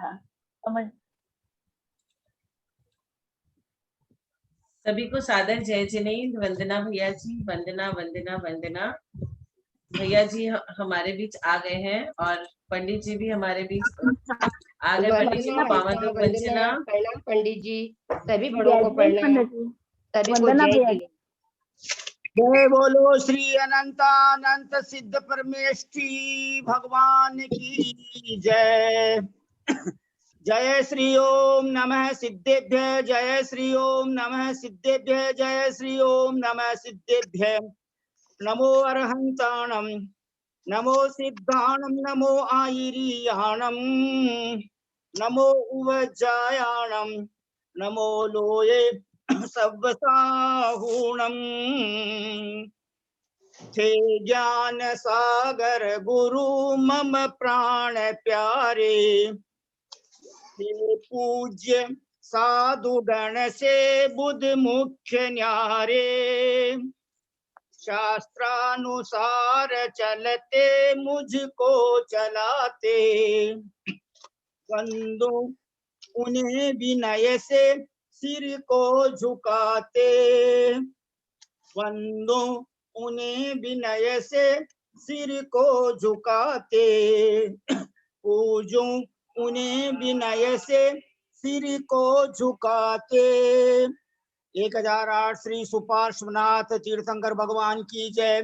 था, समझ। सभी को सादर जय जिनेंद्र। वंदना भैया जी, वंदना वंदना वंदना। भैया जी हमारे बीच आ गए हैं और पंडित जी भी हमारे बीच आ गए। पंडित जी को पावन वंदना। प्रणाम पंडित जी, सभी बड़ों जय को जय प्रणाम, पंडित जी, सभी को वंदना जय भैया। जिनेंद्र। जय बोलो श्री अनंतानंत सिद्ध परमेष्ठी भगवान की जय। जय श्री ओम नमः सिद्धेभ्य, जय श्री ओम नमः सिद्धेभ्य, जय श्री ओम नमः सिद्धेभ्य। नमो अरहंताणम, नमो सिद्धाणम, नमो आयिरियाणम, नमो उवजायाणम, नमो लोये सव्वसाहूणम। थे ज्ञान सागर गुरु मम प्राण प्यारे, थे पूज्य साधु गण से बुध मुख्य न्यारे। शास्त्रानुसार चलते मुझको चलाते, वंदो उन्हें विनय से सिर को झुकाते, वंदो उन्हें विनय से सिर को झुकाते, पूजो उन्हें विनय से सिर को झुकाते। 1008 श्री सुपार्श्वनाथ तीर्थंकर भगवान की जय।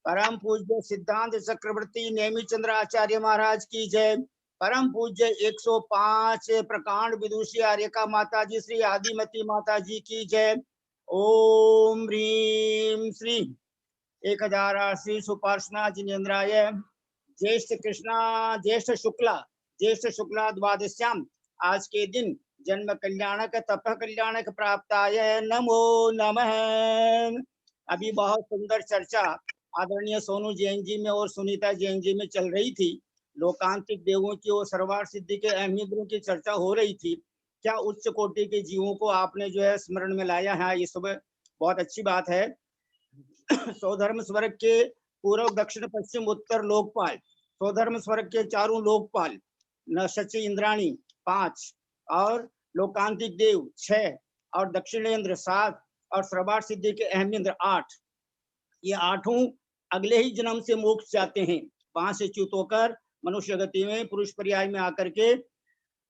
परम पूज्य सिद्धांत चक्रवर्ती नेमिचंद्र चंद्र आचार्य महाराज की जय। परम पूज्य 105 प्रकांड विदुषी आर्यका माता जी श्री आदिमती माता जी की जय। ओम ह्रीम श्री 1008 श्री सुपार्श्वनाथ जिनेन्द्राय ज्येष्ठ शुक्ला द्वादश्याम आज के दिन जन्म कल्याणक तप कल्याणक प्राप्ताय नमो नमः। अभी बहुत सुंदर चर्चा आदरणीय सोनू जैन जी में और सुनीता जैन जी में चल रही थी। लोकांतिक देवों की और सर्वार्थ सिद्धि के अहमियत गुरु की चर्चा हो रही थी। क्या उच्च कोटि के जीवों को आपने जो है स्मरण में लाया है, ये सब बहुत अच्छी बात है। सौधर्म स्वर्ग के पूर्व दक्षिण पश्चिम उत्तर लोकपाल, सौधर्म स्वर्ग के चारों लोकपाल, नशचि इंद्राणी 5 और लोकांतिक देव 6 और दक्षिणेंद्र 7 और सर्वार्थ सिद्धि के अहमेंद्र 8। ये 8 अगले ही जन्म से मोक्ष जाते हैं, वहां से च्युत होकर मनुष्य गति में पुरुष पर्याय में आकर के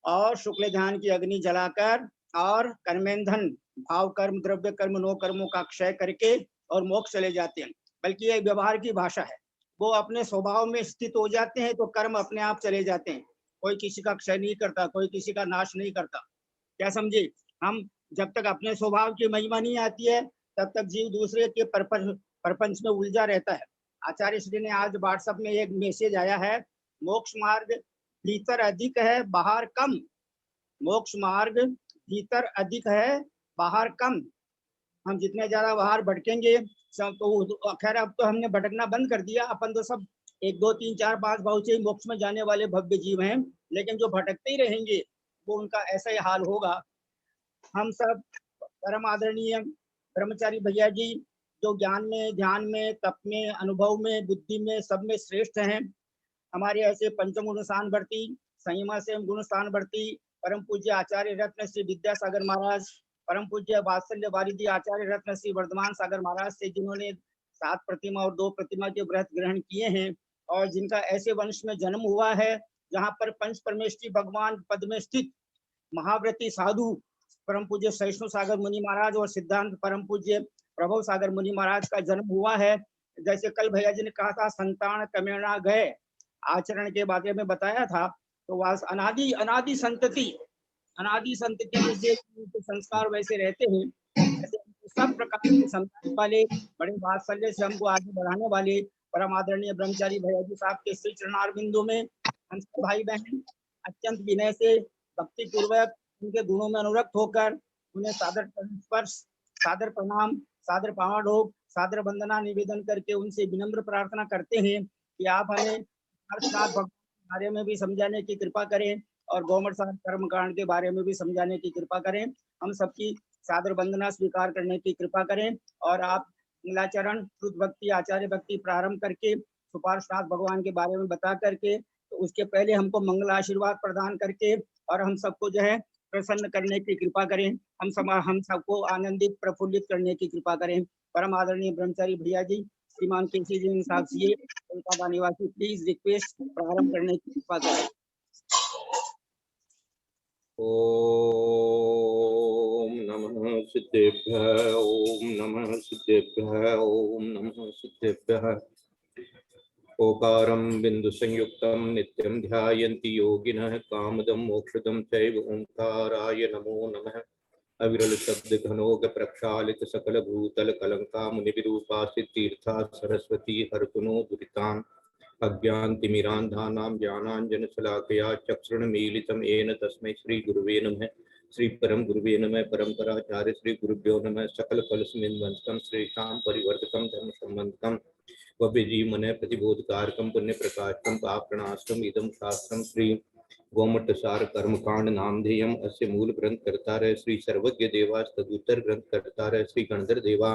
और शुक्ल ध्यान की अग्नि जलाकर और कर्मेंधन भाव कर्म द्रव्य कर्म नो कर्मों का क्षय करके और मोक्ष चले जाते हैं। बल्कि यह व्यवहार की भाषा है, वो अपने स्वभाव में स्थित हो जाते हैं तो कर्म अपने आप चले जाते हैं। कोई किसी का क्षय नहीं करता, कोई किसी का नाश नहीं करता। क्या समझे? हम जब तक अपने स्वभाव की महिमा नहीं आती है तब तक जीव दूसरे के परपंच में उलझा रहता है। आचार्य श्री ने आज व्हाट्सएप में एक मैसेज आया है, मोक्ष मार्ग भीतर अधिक है बाहर कम। मोक्ष मार्ग भीतर अधिक है बाहर कम। हम जितने ज्यादा बाहर भटकेंगे सब तो खैर अब तो हमने भटकना बंद कर दिया, अपन तो सब 1 2 3 4 5 बहुत से मोक्ष में जाने वाले भव्य जीव हैं, लेकिन जो भटकते ही रहेंगे वो उनका ऐसा ही हाल होगा। हम सब परम आदरणीय ब्रह्मचारी भैया जी जो ज्ञान में ध्यान में तप में अनुभव में बुद्धि में सब में श्रेष्ठ हैं, हमारे ऐसे पंचम गुण स्थान बढ़ती संयमा से गुण स्थान बढ़ती परम पूज्य आचार्य रत्न श्री विद्यासागर महाराज, परम पूज्य वात्सल्य वारिधि आचार्य रत्न श्री वर्धमान सागर महाराज से जिन्होंने 7 प्रतिमा और 2 प्रतिमा के व्रत ग्रहण किए हैं और जिनका ऐसे वंश में जन्म हुआ है जहाँ पर पंच परमेष्ठी भगवान पद में स्थित महाव्रती साधु परम पूज्य सहिष्णु सागर मुनि महाराज और सिद्धांत परम पूज्य प्रभव सागर मुनि महाराज का जन्म हुआ है। जैसे कल भैया जी ने कहा था संतान कमेणा गए आचरण के बारे में बताया था, तो वह अनादि संतति में से संस्कार वैसे रहते हैं। ऐसे सब प्रकार के संतान वाले बड़े वात्सल्य से हमको आगे बढ़ाने वाले परम आदरणीय ब्रह्मचारी भैया जी साहब के श्री चरणारविंदों में हम सब भाई बहन अत्यंत विनय से भक्ति पूर्वक उनके गुणों में अनुरक्त होकर उन्हें सादर स्पर्श सादर प्रणाम सादर पावाडोक सादर वंदना निवेदन करके उनसे विनम्र प्रार्थना करते हैं कि आप हमें भगवान के बारे में भी समझाने की कृपा करें और गौमर साहब कर्म कांड के बारे में भी समझाने की कृपा करें। हम सबकी सादर वंदना स्वीकार करने की कृपा करें और आप नीलाचरण शुद्ध भक्ति आचार्य भक्ति प्रारंभ करके सुपार्श्वनाथ भगवान के बारे में बता करके तो उसके पहले हमको मंगल आशीर्वाद प्रदान करके और हम सबको जो है प्रसन्न करने की कृपा करें, हम सबको आनंदित प्रफुल्लित करने की कृपा करें। परम आदरणीय ब्रह्मचारी भैया जी, श्रीमान केसी जी साक्षी, कोलकाता निवासी, प्लीज रिक्वेस्ट प्रारंभ करने की कृपा करें। ओम नमः सिद्धेभ्यः, ओम नमः सिद्धेभ्यः, ओम नमः सिद्धेभ्यः। ओकारं बिंदु संयुक्तं नित्यं ध्यायन्ति योगिनः कामदं मोक्षदं चैव ओंकाराय नमो नमः। अविरल शब्द घनोग प्रक्षालित सकल भूतल कलंका मुनि विरूपासित तीर्था सरस्वती हरतुनो दुरितान् अज्ञानतिमिरान्धानां ज्ञानाञ्जन शलाकया चक्षुर्मीलितं येन तस्मै श्री गुरुवे नमः। श्री परम गुरुवे नमः। परंपराचार्य श्री गुरुभ्यो नमः। सकल कलशमिन्वंतं श्रेष्ठां परिवर्तकं धर्म संबंधकं वभिजीवने प्रतिबोधकारकं पुण्य प्रकाशकं पापप्रणाशकम् इदं शास्त्रं श्री गोमट सार कर्मकांड नामधेयम अस्य मूल ग्रंथ करता रहे श्री सर्वज्ञ देवा तदुत्तर ग्रंथ करता रहे श्री गणधर देवा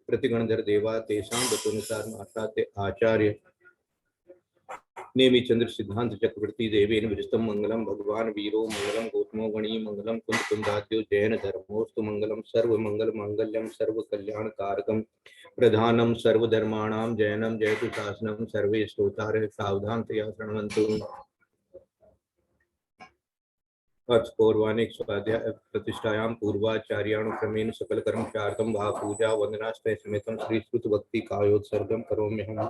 प्रतिगणधर देवा तेषां वचनुसार आचार्य आचार्य नेमि चंद्र सिद्धांत चक्रवर्ती देवेन विरस्तम मंगलम भगवान वीरो मंगलम गौतमो गणी मंगलम कुंद कुंदाद्यो जैन धर्मोस्तु मंगलम सर्व मंगल मांगल्यम सर्व कल्याण कारकम प्रधानम सर्वधर्माणां जैनम जयतु शासनम सर्वे श्रोतारः सावधानतया शृण्वन्तु। अथ पौर्वाणिक स्वाध्याय प्रतिष्ठायां पूर्वाचार्यानुक्रमेण सकल कर्मचार्थं वा पूजा वंदनाश्रय समेतं श्री श्रुत भक्ति कायोत्सर्गं करोम्यहम्।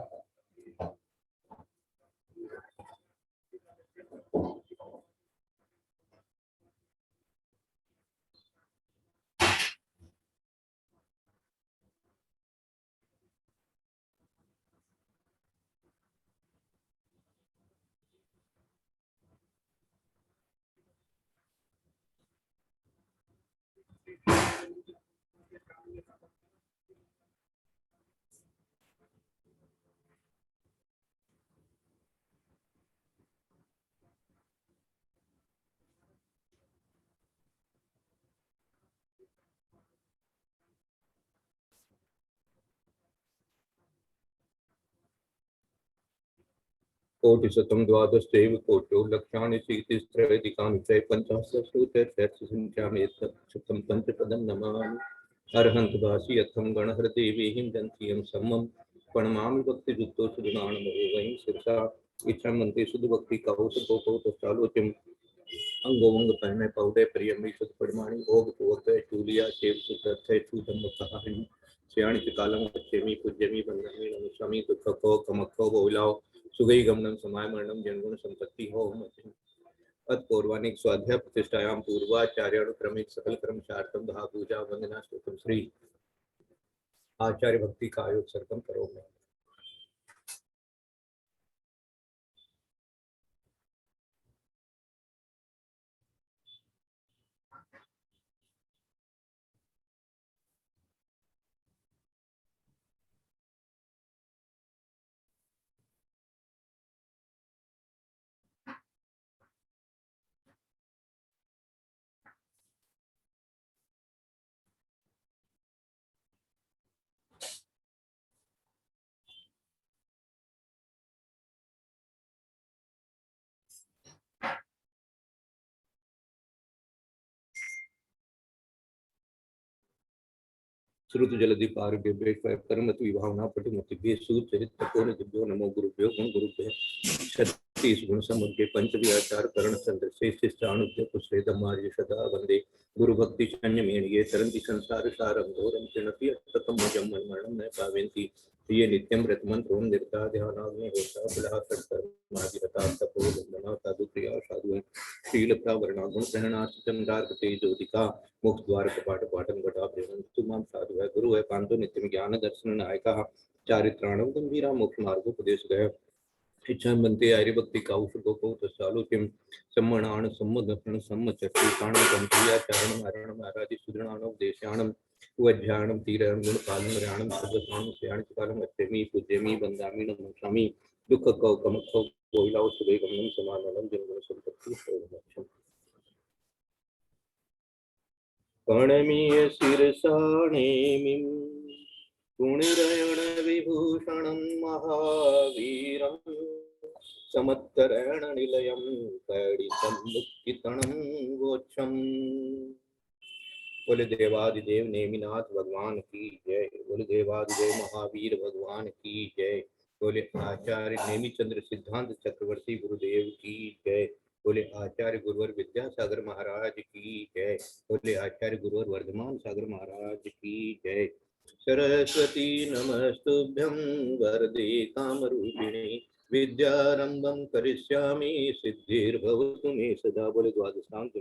कोटिशतं द्वादशैव कोटो लक्षाणि शीतिस्त्रैधिकानि च पञ्चाशत्सूत्रशतं पञ्चपदं नमामि। अर्हन्तवासी यथं गणहृदेवीं जन्तीयं सम्मं प्रणमामि भक्तियुक्तो सुगुणानमो वयं शिरसा इच्छामन्ते सुधभक्ति कौशकोकौतश्चालोच्यम् अंगोवंग पहने पौधे प्रियमी सुध परिमाणी भोग पूर्वक चूलिया सेव सुतर्थ चूतम मुक्ताहिनी श्याणी कालम अच्छेमी पूज्यमी बंधमी नमस्वामी दुख को कमको बोलाओ सुगई गमनम समय मरणम जनगुण संपत्ति हो अत पौर्वाणिक स्वाध्याय प्रतिष्ठायां पूर्वाचार्यानुक्रमिक सकल कर्मचार्थम भा पूजा वंदना स्तोत्रम श्री आचार्य भक्ति कायोत्सर्गम करोमि। श्रुत जलधि पारगे परमत विभावना पटुमति सूत चरित तपोन दिव्यो नमो गुरुभ्यो गुण गुरुभ्य छत्तीस गुण समग्र पंचवी आचार करण चंद्र श्रेष्ठानुद्य कुश्रेदमार्य सदा वंदे गुरु भक्ति शन्यमेणिये तरंति संसार सारं घोरं चिणपि अततं मजं मरणं न पावेन्ति ये नित्यं व्रतमन्त्रों निर्ता ध्यानाग्नि होता बलहा कर्मादिरता तपो वंदना साधु प्रिया साधु शीलप्रावरणागुण सहनाचंदार्क तेजोदिका मुख द्वार कपाट पाटन घटा प्रेम तुमाम साधु है गुरु है कांतो नित्य ज्ञान दर्शन नायका चारित्राणम गंभीरा मोक्ष मार्गोपदेश गय इच्छा बनते आर्य भक्ति काउशको को तसालोक्यम सम्मणान सम्मदर्शन सम्मचक्ति काणम कंत्रिया चारणम आरणम आराधि सुदृणानम देशानम वज्ञानम तीरण गुण पालन र्याणम सदस्वान स्याण कालम अत्यमी पूज्यमी बंदामी नमस्वामी दुख कौ कमखौ कोइलाओ सुबह गमनम समाननम जनगुण संपत्ति सर्वमोक्षम कर्णमीय शिरसाणेमिं पुण्यरयण विभूषणं महावीरं समत्तरेण निलयं कैडितं मुक्तितणं गोक्षम्। बोले देवादिदेव नेमिनाथ भगवान की जय। बोले देवादिदेव महावीर भगवान की जय। बोले आचार्य नेमिचंद्र सिद्धांत चक्रवर्ती गुरुदेव की जय। बोले आचार्य गुरुवर विद्यासागर महाराज की जय। बोले आचार्य गुरुवर वर्धमान सागर महाराज की जय। सरस्वती नमस्तुभ्यं वरदे कामरूपिणी विद्यारंभं करिष्यामि सिद्धिर्भवतु मे सदा। बोले द्वादशांत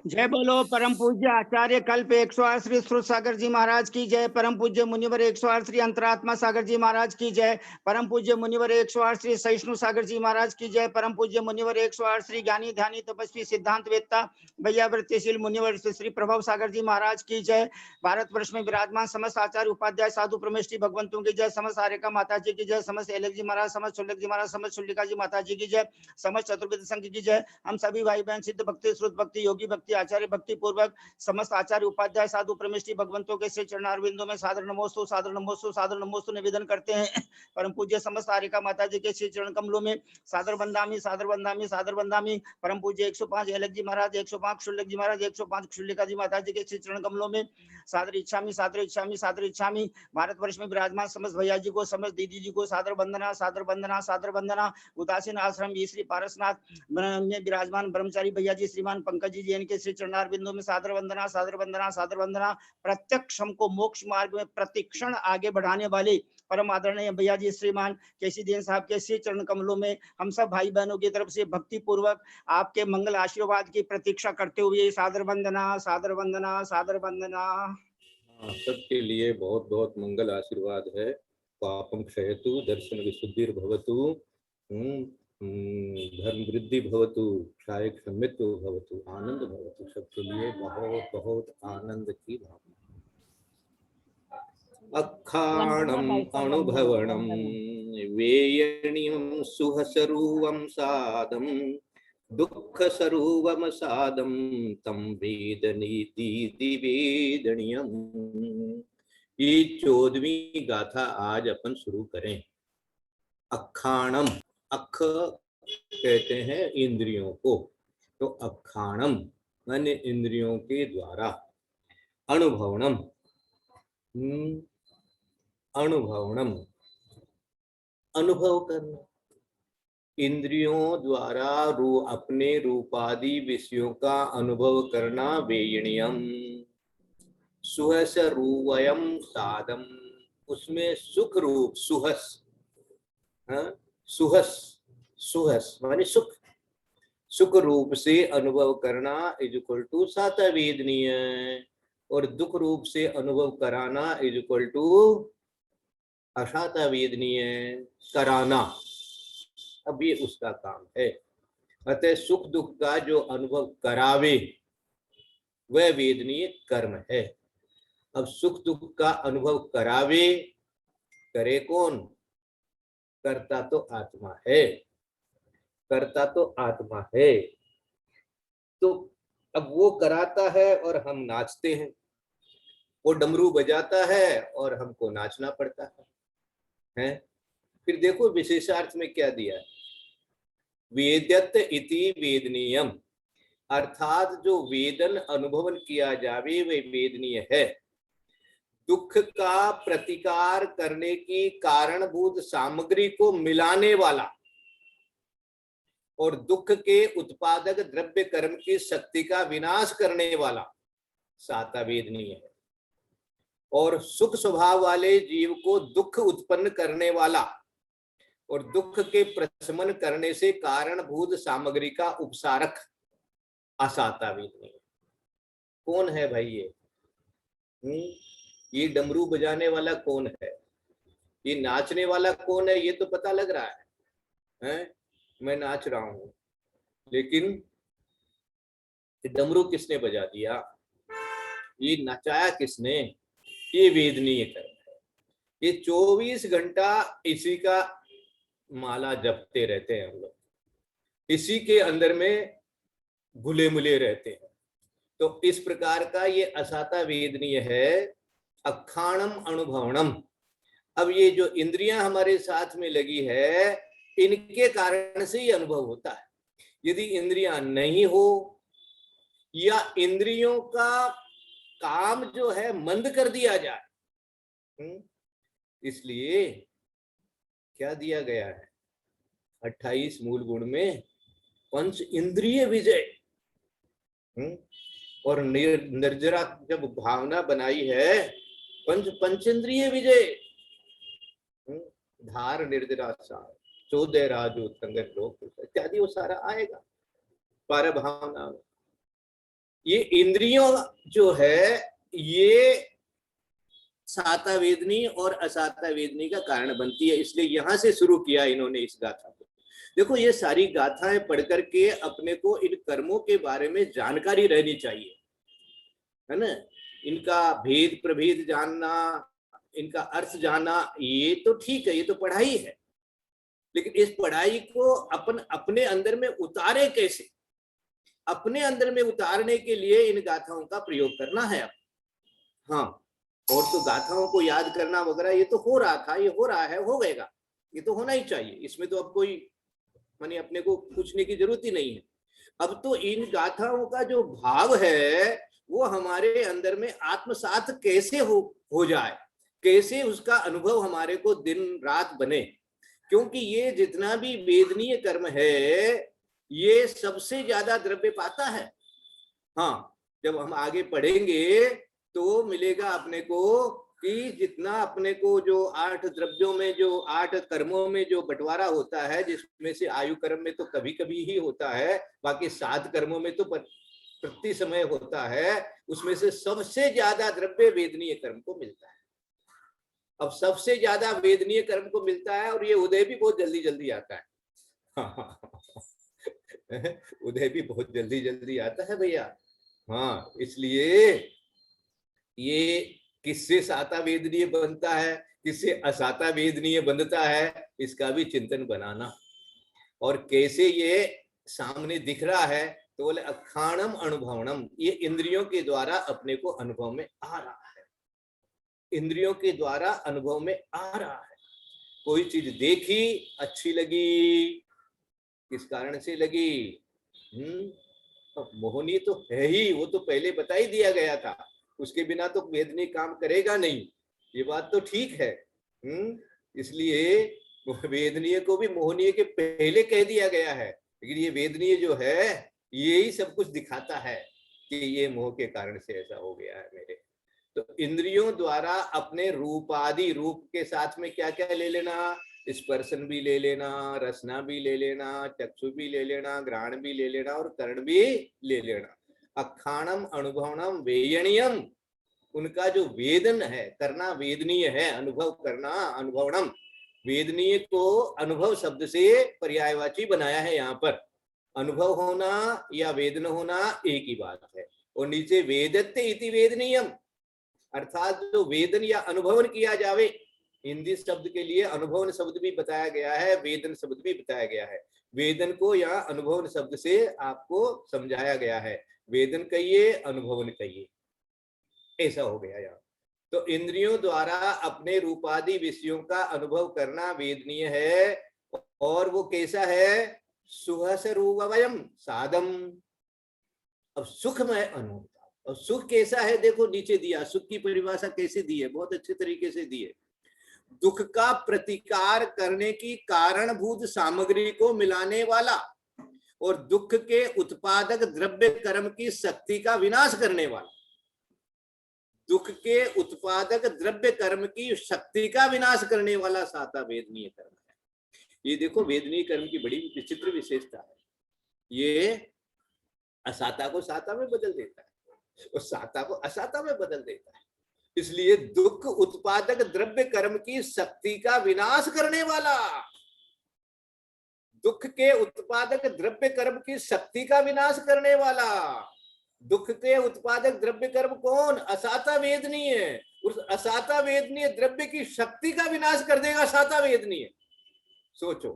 जय बोलो परम पूज्य आचार्य कल्प 108 श्री श्रुत सागर जी महाराज की जय। परम पूज्य मुनिवर 108 श्री अंतरात्मा सागर जी महाराज की जय। परम पूज्य मुनिवर 108 श्री सहिष्णु सागर जी महाराज की जय। परम पूज्य मुनिवर 108 श्री ज्ञानी ध्यानी तपस्वी सिद्धांत वेत्ता भैयावृत्तिशील मुनिवर श्री प्रभव सागर जी महाराज की जय। भारतवर्ष में विराजमान समस्त आचार्य उपाध्याय साधु प्रमेष्टि भगवंतों की जय। समस्त आर्यका माता जी की जय। समस्त एलक जी महाराज, समस्त शुल्लक जी महाराज, समस्त शुल्लिका जी माता जी की जय। समस्त चतुर्वेद संघ की जय। हम सभी भाई बहन सिद्ध भक्ति, श्रुत भक्ति, योगी भक्ति, आचार्य भक्ति पूर्वक समस्त आचार्य उपाध्याय साधु प्रमेष्टि भगवंतों के श्री चरणारविंदों में सादर नमोस्तु, सादर नमोस्तु, सादर नमोस्तु निवेदन करते हैं। परम पूज्य समस्त आर्यका माता जी के श्री चरण कमलों में सादर वंदामि, सादर वंदामि, सादर वंदामि। परम पूज्य 105 एलक जी महाराज, 105 शुल्लक जी महाराज, 105 शुल्लिका जी माता जी के श्री चरण कमलों में सादर इच्छामि, सादर इच्छामि, सादर इच्छामि। भारतवर्ष में विराजमान समस्त भैया जी को, समस्त दीदी जी को सादर वंदना, सादर वंदना, सादर वंदना। उदासीन आश्रम श्री पारसनाथ में विराजमान ब्रह्मचारी भैया जी श्रीमान पंकज जी इनके श्री चरणार बिंदु में सादर वंदना, सादर वंदना, सादर वंदना। प्रत्यक्ष हमको मोक्ष मार्ग में प्रतिक्षण आगे बढ़ाने वाले परम आदरणीय भैया जी श्रीमान केसीदीन साहब के श्री चरण कमलों में हम सब भाई बहनों की तरफ से भक्ति पूर्वक आपके मंगल आशीर्वाद की प्रतीक्षा करते हुए सादर वंदना, सादर वंदना, सादर वंदना। सबके लिए बहुत बहुत मंगल आशीर्वाद है। पापम क्षयतु, दर्शन विशुद्धिर्भवतु, धर्म वृद्धि भवतु, क्षाय क्षमित्व भवतु, आनंद भवतु। सबके लिए बहुत बहुत आनंद की भावना। अखाणम अनुभवणम वेयणीयं सुहसरूवं सादम दुख स्वरूपम सादम तम वेदनीति वेदनीयम। ये 14वीं गाथा आज अपन शुरू करें। अखाणम, अख कहते हैं इंद्रियों को, तो अखाणम माने इंद्रियों के द्वारा। अनुभवणम, अनुभवणम अनुभव करना, इंद्रियों द्वारा अपने रूपादि विषयों का अनुभव करना। वेयणीयम सुहस रूवयम सादम, उसमें सुख रूप सुहस, सुहस, सुहस माने सुख, सुख रूप से अनुभव करना इज इक्वल टू साता वेदनीय, और दुख रूप से अनुभव कराना इज इक्वल टू अशाता वेदनीय कराना। अब ये उसका काम है। अतः सुख दुख का जो अनुभव करावे वह वेदनीय कर्म है। अब सुख दुख का अनुभव करावे, करे कौन? करता तो आत्मा है, करता तो आत्मा है। तो अब वो कराता है और हम नाचते हैं, वो डमरू बजाता है और हमको नाचना पड़ता है। फिर देखो विशेषार्थ में क्या दिया है, वेद्यत इति वेदनीयम, अर्थात जो वेदन अनुभवन किया जावे वे वेदनीय है। दुख का प्रतिकार करने की कारणभूत सामग्री को मिलाने वाला और दुख के उत्पादक द्रव्य कर्म की शक्ति का विनाश करने वाला साता वेदनीय है। और सुख स्वभाव वाले जीव को दुख उत्पन्न करने वाला और दुख के प्रशमन करने से कारणभूत सामग्री का उपसारक असाता वेदनीय। कौन है भाई ये डमरू बजाने वाला कौन है, ये नाचने वाला कौन है? ये तो पता लग रहा है, मैं नाच रहा हूं, लेकिन डमरू किसने बजा दिया, ये नचाया किसने? ये वेदनीय कर्म है। ये 24 घंटा इसी का माला जपते रहते हैं हम लोग, इसी के अंदर में घुले मिले रहते हैं। तो इस प्रकार का ये असाता वेदनीय है। अखाणम अनुभवणम। अब ये जो इंद्रियां हमारे साथ में लगी है इनके कारण से ये अनुभव होता है। यदि इंद्रियां नहीं हो या इंद्रियों का काम जो है मंद कर दिया जाए, इसलिए क्या दिया गया है 28 मूल गुण में, पंच इंद्रिय विजय। और निर्जरा जब भावना बनाई है, पंचेंद्रिय विजय, धार निर्जरा सार 14 राजो संगत लोक इत्यादि वो सारा आएगा पर भावना। ये इंद्रियों जो है ये साता वेदनी और असाता वेदनी का कारण बनती है, इसलिए यहां से शुरू किया इन्होंने इस गाथा को। देखो ये सारी गाथाएं पढ़ करके अपने को इन कर्मों के बारे में जानकारी रहनी चाहिए, है ना। इनका भेद प्रभेद जानना, इनका अर्थ जानना, ये तो ठीक है, ये तो पढ़ाई है, लेकिन इस पढ़ाई को अपन अपने अंदर में उतारे कैसे? अपने अंदर में उतारने के लिए इन गाथाओं का प्रयोग करना है। हाँ, और तो गाथाओं को याद करना वगैरह ये तो हो रहा था, ये हो रहा है, हो गएगा, ये तो होना ही चाहिए, इसमें तो अब कोई माने अपने को पूछने की जरूरत ही नहीं है। अब तो इन गाथाओं का जो भाव है वो हमारे अंदर में आत्मसात कैसे हो जाए, कैसे उसका अनुभव हमारे को दिन रात बने, क्योंकि ये जितना भी वेदनीय कर्म है ये सबसे ज्यादा द्रव्य पाता है। हाँ, जब हम आगे पढ़ेंगे तो मिलेगा अपने को कि जितना अपने को जो 8 द्रव्यों में, जो 8 कर्मों में जो बंटवारा होता है, जिसमें से आयु कर्म में तो कभी कभी ही होता है, बाकी 7 कर्मों में तो प्रति समय होता है, उसमें से सबसे ज्यादा द्रव्य वेदनीय कर्म को मिलता है। अब सबसे ज्यादा वेदनीय कर्म को मिलता है और ये उदय भी बहुत जल्दी जल्दी आता है। उदय भी बहुत जल्दी जल्दी आता है भैया। हाँ, इसलिए ये किससे साता वेदनीय बनता है, किससे असाता वेदनीय बनता है, इसका भी चिंतन बनाना। और कैसे ये सामने दिख रहा है, तो बोले अखाणम अनुभवनम, ये इंद्रियों के द्वारा अपने को अनुभव में आ रहा है, इंद्रियों के द्वारा अनुभव में आ रहा है। कोई चीज देखी, अच्छी लगी, किस कारण से लगी? मोहनी तो है ही, वो तो पहले बता ही दिया गया था, उसके बिना तो वेदनीय काम करेगा नहीं, ये बात तो ठीक है। इसलिए वेदनीय को भी मोहनीय के पहले कह दिया गया है, लेकिन ये वेदनीय जो है यही सब कुछ दिखाता है कि ये मोह के कारण से ऐसा हो गया है मेरे। तो इंद्रियों द्वारा अपने रूपादि, रूप के साथ में क्या क्या ले लेना, स्पर्शन भी ले लेना, रसना भी ले लेना, चक्षु भी ले लेना, घ्राण भी ले लेना और कर्ण भी ले लेना। अखाणम अनुभवनम वेयणीयम, उनका जो वेदन है, करना वेदनीय है, अनुभव करना अनुभवनम, वेदनीय को अनुभव शब्द से पर्यायवाची बनाया है यहाँ पर। अनुभव होना या वेदन होना एक ही बात है। और नीचे वेदत्ते इति वेदनीयम, अर्थात जो वेदन या अनुभवन किया जावे, हिंदी शब्द के लिए अनुभवन शब्द भी बताया गया है, वेदन शब्द भी बताया गया है। वेदन को या अनुभवन शब्द से आपको समझाया गया है, वेदन कहिए, अनुभवन कहिए, ऐसा हो गया यहाँ। तो इंद्रियों द्वारा अपने रूपादि विषयों का अनुभव करना वेदनीय है। और वो कैसा है? सुहस रूपवयम साधम। अब सुखमय अनुभव, और सुख कैसा है देखो नीचे दिया, सुख की परिभाषा कैसे दी है, बहुत अच्छे तरीके से दी है। दुख का प्रतिकार करने की कारणभूत सामग्री को मिलाने वाला और दुख के उत्पादक द्रव्य कर्म की शक्ति का विनाश करने वाला। दुख के उत्पादक द्रव्य कर्म की शक्ति का विनाश करने वाला साता वेदनीय कर्म है। ये देखो वेदनीय कर्म की बड़ी विचित्र विशेषता है, ये असाता को साता में बदल देता है और साता को असाता में बदल देता है। इसलिए दुख उत्पादक द्रव्य कर्म की शक्ति का विनाश करने वाला, दुख के उत्पादक द्रव्य कर्म की शक्ति का विनाश करने वाला। दुख के उत्पादक द्रव्य कर्म कौन? असाता वेदनीय। उस असाता वेदनीय द्रव्य की शक्ति का विनाश कर देगा साता वेदनीय। सोचो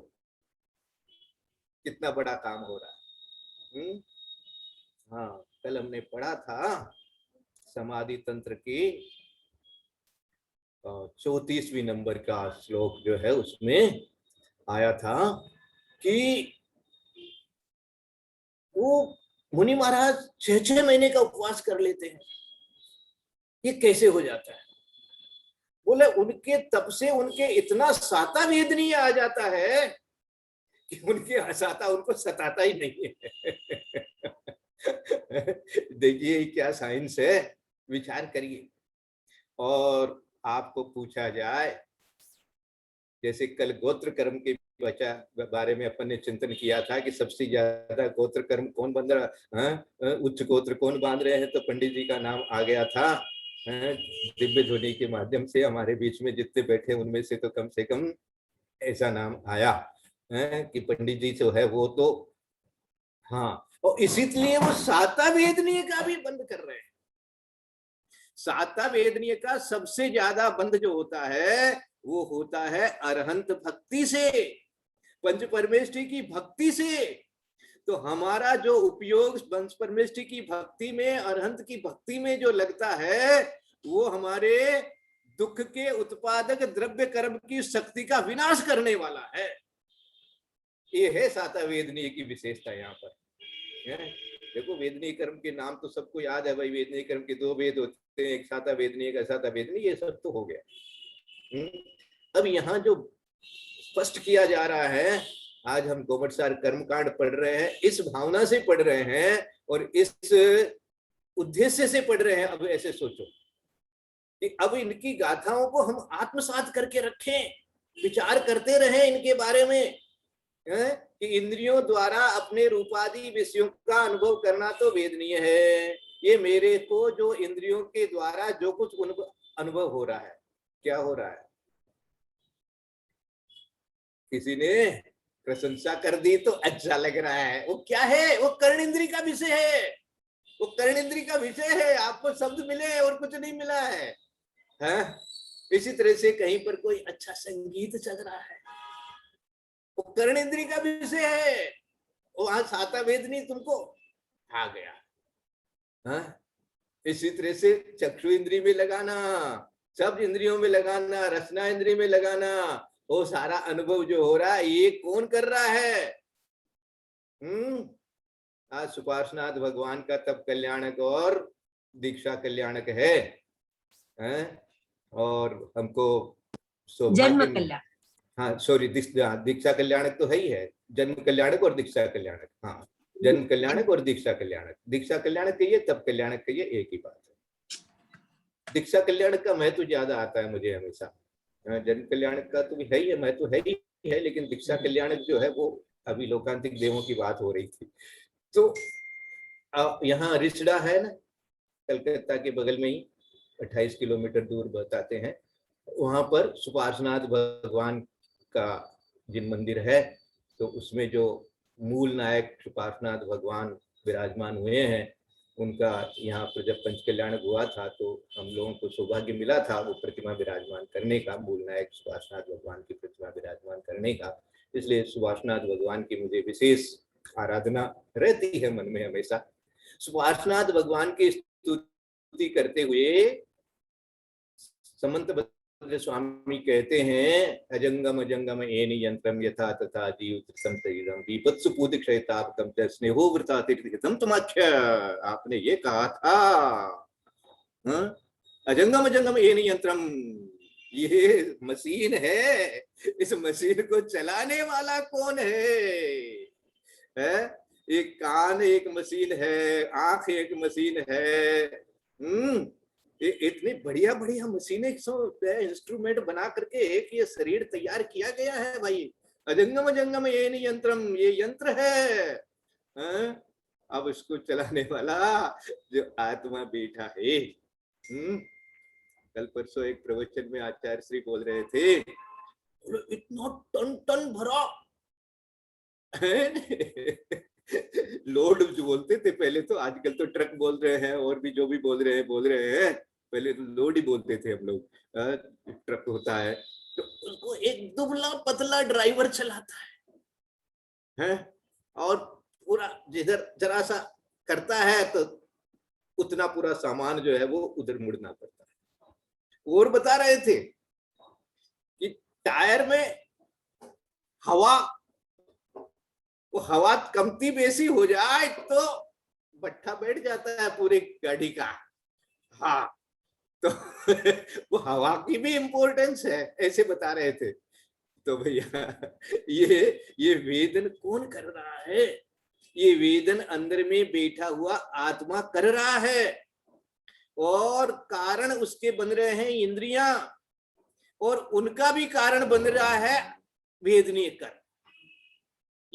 कितना बड़ा काम हो रहा है। हाँ, कल हमने पढ़ा था समाधि तंत्र की 34वीं नंबर का श्लोक जो है, उसमें आया था कि वो मुनि महाराज 6-6 महीने का उपवास कर लेते हैं, ये कैसे हो जाता है? बोले उनके तप से उनके इतना साता वेदनीय आ जाता है कि उनके साता उनको सताता ही नहीं है। देखिए क्या साइंस है, विचार करिए। और आपको पूछा जाए, जैसे कल गोत्र कर्म के बारे में अपन ने चिंतन किया था कि सबसे ज्यादा गोत्र कर्म कौन बंध रहा, उच्च गोत्र कौन बांध रहे हैं, तो पंडित जी का नाम आ गया था। दिव्य ध्वनि के माध्यम से हमारे बीच में जितने बैठे उनमें से कम ऐसा नाम आया कि पंडित जी जो है वो तो, हाँ, और इसीलिए वो साता वेदनीय का भी बंद कर रहे हैं। साता वेदनीय का सबसे ज्यादा बंध जो होता है वो होता है अरहंत भक्ति से, पंच परमेष्ठी की भक्ति से। तो हमारा जो उपयोग पंच परमेष्ठी की भक्ति में, अरहंत की भक्ति में जो लगता है, वो हमारे दुख के उत्पादक द्रव्य कर्म की शक्ति का विनाश करने वाला है। ये है साता वेदनीय की विशेषता यहाँ पर। देखो वेदनीय कर्म के नाम तो सबको याद है भाई, वेदनीय कर्म के 2 वेद होते हैं, एक साता वेदनीय का साता वेदनीय, ये सब तो हो गया। अब यहाँ जो स्पष्ट किया जा रहा है, आज हम गोमटसार कर्मकांड पढ़ रहे हैं, इस भावना से पढ़ रहे हैं और इस उद्देश्य से पढ़ रहे हैं। अब ऐसे सोचो कि अब इनकी गाथाओं को हम आत्मसात करके रखें, विचार करते रहें इनके बारे में, कि इंद्रियों द्वारा अपने रूपादि विषयों का अनुभव करना तो वेदनीय है। ये मेरे को जो इंद्रियों के द्वारा जो कुछ अनुभव हो रहा है, क्या हो रहा है? किसी ने प्रशंसा कर दी तो अच्छा लग रहा है, वो क्या है? वो कर्ण इंद्री का विषय है, वो कर्ण इंद्री का विषय है। आपको शब्द मिले और कुछ नहीं मिला है, हाँ? इसी तरह से कहीं पर कोई अच्छा संगीत चल रहा है, वो कर्ण इंद्री का विषय है, वहां साता वेदनी तुमको आ गया, हाँ? इसी तरह से चक्षु इंद्री में लगाना, सब इंद्रियों में लगाना, रसना इंद्री में लगाना, वो सारा अनुभव जो हो रहा है ये कौन कर रहा है? आज सुपार्श्वनाथ भगवान का तप कल्याणक और दीक्षा कल्याणक है, और हमको जन्म कल्याण, हाँ सॉरी, दीक्षा कल्याणक तो है ही है, जन्म कल्याणक और दीक्षा कल्याणक, हाँ, जन्म कल्याणक और दीक्षा कल्याणक। दीक्षा कल्याणक कहिए, तप कल्याणक कहिए, एक ही बात है। दीक्षा कल्याणक का महत्व ज्यादा आता है मुझे हमेशा, जन्म कल्याणक का तो है ही है, महत्व है ही है, लेकिन दीक्षा कल्याणक जो है वो अभी लोकांतिक देवों की बात हो रही थी। तो यहाँ रिसड़ा है ना, कलकत्ता के बगल में ही 28 किलोमीटर दूर बताते हैं, वहां पर सुपार्श्वनाथ भगवान का जिन मंदिर है, तो उसमें जो मूल नायक सुपार्श्वनाथ भगवान विराजमान हुए हैं, उनका यहाँ पर जब पंच कल्याणक हुआ था तो हम लोगों को सौभाग्य मिला था वो प्रतिमा विराजमान करने का, मूल नायक सुपार्श्वनाथ भगवान की प्रतिमा विराजमान करने का। इसलिए सुपार्श्वनाथ भगवान की मुझे विशेष आराधना रहती है मन में हमेशा। सुपार्श्वनाथ भगवान की स्तुति करते हुए समंत भद्र स्वामी कहते हैं, अजंगम अजंगम एनि यंत्रम यथा तथा जीवतम शरीरम विपत्सु पूतिक्षयतापकम च स्नेहो वृतातिर्हितम तुमाख्य। आपने ये कहा था, अजंगम अजंगम एनि यंत्रम, ये मशीन है, इस मशीन को चलाने वाला कौन है? एक कान एक मशीन है, आंख एक मशीन है, इतनी बढ़िया बढ़िया मशीनें इंस्ट्रूमेंट बना करके एक ये शरीर तैयार किया गया है भाई। अजंगम अजंगम ये नहीं यंत्रम, ये यंत्र है, अब इसको चलाने वाला जो आत्मा बैठा है। कल परसों एक प्रवचन में आचार्य श्री बोल रहे थे, इतना टन टन भरा लोड जो बोलते थे पहले, तो आजकल तो ट्रक बोल रहे हैं, और भी जो भी बोल रहे हैं, पहले तो लोड ही बोलते थे हम लोग। ट्रक होता है तो उसको एक दुबला पतला ड्राइवर चलाता है, और पूरा जिधर जरा सा करता है तो उतना पूरा सामान जो है वो उधर मुड़ना पड़ता है। और बता रहे थे कि टायर में हवा, वो हवा कमती बेसी हो जाए तो भट्ठा बैठ जाता है पूरी गाड़ी का। हाँ, तो वो हवा की भी इंपॉर्टेंस है, ऐसे बता रहे थे। तो भैया ये वेदन कौन कर रहा है? ये वेदन अंदर में बैठा हुआ आत्मा कर रहा है, और कारण उसके बन रहे हैं इंद्रियां, और उनका भी कारण बन रहा है वेदनीय कर्म।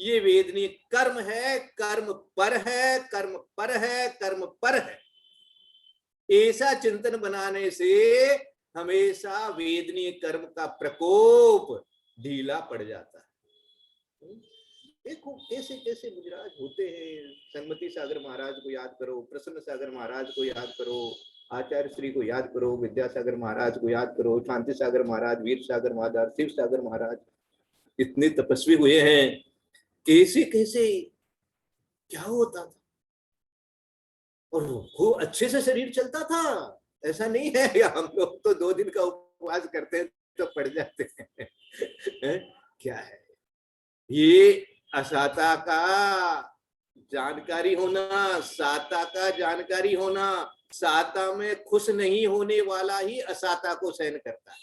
ये वेदनीय कर्म है, कर्म पर है, कर्म पर है, कर्म पर है। ऐसा चिंतन बनाने से हमेशा वेदनीय कर्म का प्रकोप ढीला पड़ जाता है। देखो कैसे कैसे गुजरात होते हैं। सन्मति सागर महाराज को याद करो, प्रसन्न सागर महाराज को याद करो, आचार्य श्री को याद करो, विद्यासागर महाराज को याद करो, शांति सागर महाराज, वीर सागर महाराज, शिव सागर महाराज, इतने तपस्वी हुए हैं। कैसे कैसे क्या होता था, और वो अच्छे से शरीर चलता था। ऐसा नहीं है या हम लोग तो 2 दिन का उपवास करते हैं तो पड़ जाते हैं। क्या है ये? असाता का जानकारी होना, साता का जानकारी होना। साता में खुश नहीं होने वाला ही असाता को सहन करता है।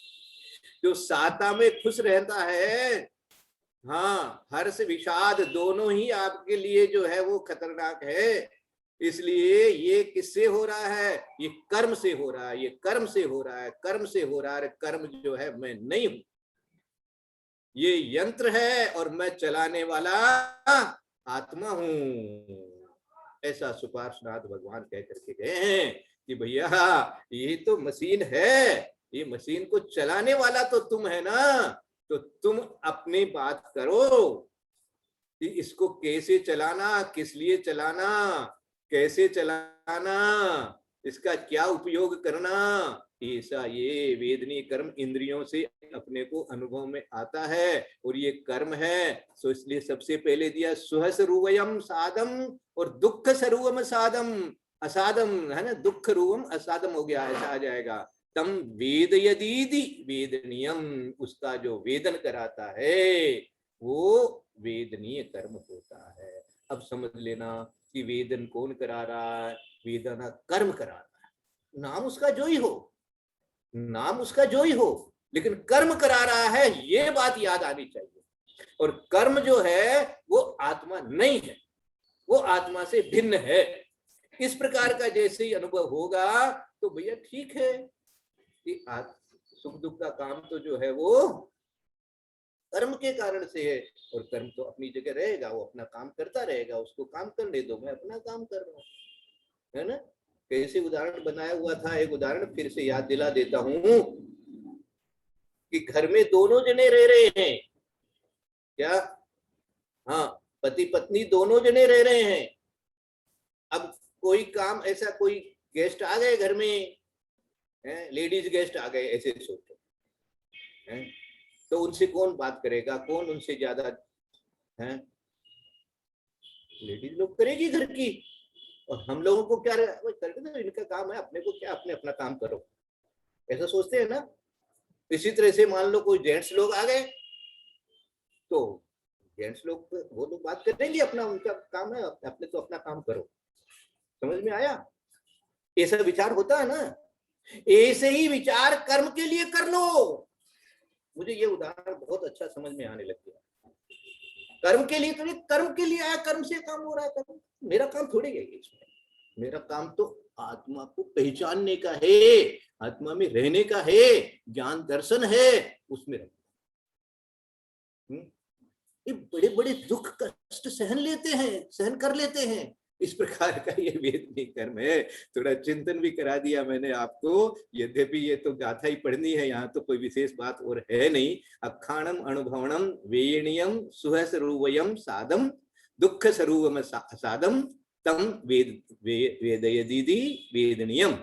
जो साता में खुश रहता है, हाँ, हर्ष विषाद दोनों ही आपके लिए जो है वो खतरनाक है। इसलिए ये किससे हो रहा है? ये कर्म से हो रहा है, ये कर्म से हो रहा है, कर्म से हो रहा है। कर्म जो है मैं नहीं हूं, ये यंत्र है और मैं चलाने वाला आत्मा हूं। ऐसा सुपार्श्वनाथ भगवान कह करके गए हैं कि भैया ये तो मशीन है, ये मशीन को चलाने वाला तो तुम है ना। तो तुम अपनी बात करो कि इसको कैसे चलाना, किस लिए चलाना, कैसे चलाना, इसका क्या उपयोग करना। ऐसा ये वेदनीय कर्म इंद्रियों से अपने को अनुभव में आता है, और ये कर्म है। तो इसलिए सबसे पहले दिया सुहसरूवयम साधम और दुख सरूवम साधम असाधम, है ना। दुख रूवम असाधम हो गया, ऐसा आ जाएगा। तम वेद यदीदि वेदनियम, उसका जो वेदन कराता है वो वेदनीय कर्म होता है। अब समझ लेना कि वेदन कौन करा रहा है? वेदना कर्म करा रहा है। नाम उसका जो ही हो, नाम उसका जो ही हो, लेकिन कर्म करा रहा है, ये बात याद आनी चाहिए। और कर्म जो है वो आत्मा नहीं है, वो आत्मा से भिन्न है। इस प्रकार का जैसे ही अनुभव होगा तो भैया ठीक है कि सुख दुख का काम तो जो है वो कर्म के कारण से है, और कर्म तो अपनी जगह रहेगा, वो अपना काम करता रहेगा, उसको काम करने दो, मैं अपना काम कर रहा हूँ, है ना। कैसे उदाहरण बनाया हुआ था, एक उदाहरण फिर से याद दिला देता हूं कि घर में दोनों जने रह रहे हैं। क्या? हाँ, पति पत्नी दोनों जने रह रहे हैं। अब कोई काम ऐसा, कोई गेस्ट आ गए घर में, लेडीज गेस्ट आ गए, ऐसे सोचो, तो उनसे कौन बात करेगा? कौन उनसे ज्यादा है? लेडीज लोग करेगी घर की, और हम लोगों को क्या करके तो इनका काम है, अपने को क्या, अपने अपना काम करो, ऐसा सोचते हैं ना। इसी तरह से मान लो कोई जेंट्स लोग आ गए, तो जेंट्स लोग वो लोग बात करेंगे, अपना उनका काम है, अपने तो अपना काम करो। समझ में आया? ऐसा विचार होता है ना। ऐसे ही विचार कर्म के लिए कर लो। मुझे ये उदाहरण बहुत अच्छा समझ में आने लग गया। कर्म के लिए करिए, कर्म के लिए आया, कर्म से काम हो रहा है। कर्म मेरा काम थोड़ी है इसमें, मेरा काम तो आत्मा को पहचानने का है, आत्मा में रहने का है, ज्ञान दर्शन है, उसमें ये बड़े बड़े दुख कष्ट सहन लेते हैं, सहन कर लेते हैं। इस प्रकार का ये वेदनीय कर्म है। थोड़ा चिंतन भी करा दिया मैंने आपको, यद्यपि ये तो गाथा ही पढ़नी है, यहाँ तो कोई विशेष बात और है नहीं। अखाणम अनुभवनम वेणीयम सुहसरूवयम साधम दुख स्वरूपम साधम तम वेदयदीदि वेदनीयम।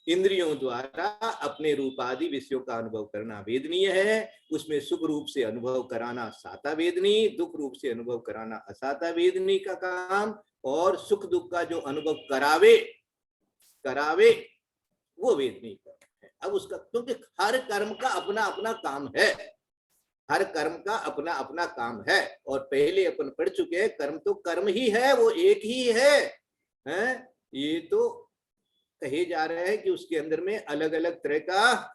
इंद्रियों द्वारा अपने रूपादि विषयों का अनुभव करना वेदनीय है। उसमें सुख रूप से अनुभव कराना साता वेदनी, दुख रूप से अनुभव कराना असाता वेदनी का काम। और सुख दुख का जो अनुभव करावे वो वेदनी कर्म है। अब उसका, क्योंकि हर कर्म का अपना अपना काम है, हर कर्म का अपना अपना काम है, और पहले अपन पढ़ चुके हैं कर्म तो कर्म ही है, वो एक ही है, हैं? ये तो कहे जा रहे हैं कि उसके अंदर में अलग अलग तरह का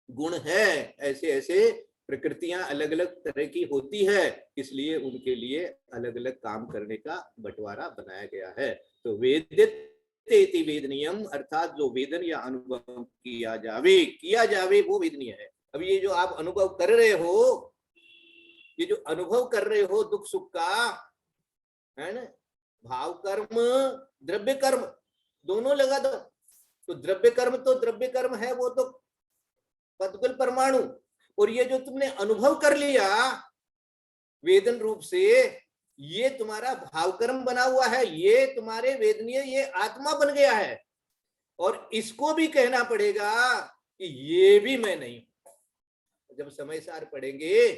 गुण है, ऐसे ऐसे प्रकृतियां अलग अलग तरह की होती है, इसलिए उनके लिए अलग अलग काम करने का बंटवारा बनाया गया है। तो वेदित वेदनीयम अर्थात जो वेदन या अनुभव किया जावे वो वेदनीय है। अब ये जो आप अनुभव कर रहे हो, ये जो अनुभव कर रहे हो दुख सुख का, है ना, भाव कर्म द्रव्य कर्म दोनों लगा दो, तो द्रव्य कर्म है, वो तो पदकुल परमाणु, और ये जो तुमने अनुभव कर लिया वेदन रूप से, ये तुम्हारा भाव कर्म बना हुआ है, ये तुम्हारे वेदनीय, ये आत्मा बन गया है, और इसको भी कहना पड़ेगा कि ये भी मैं नहीं हूं। जब समय सार पढ़ेंगे,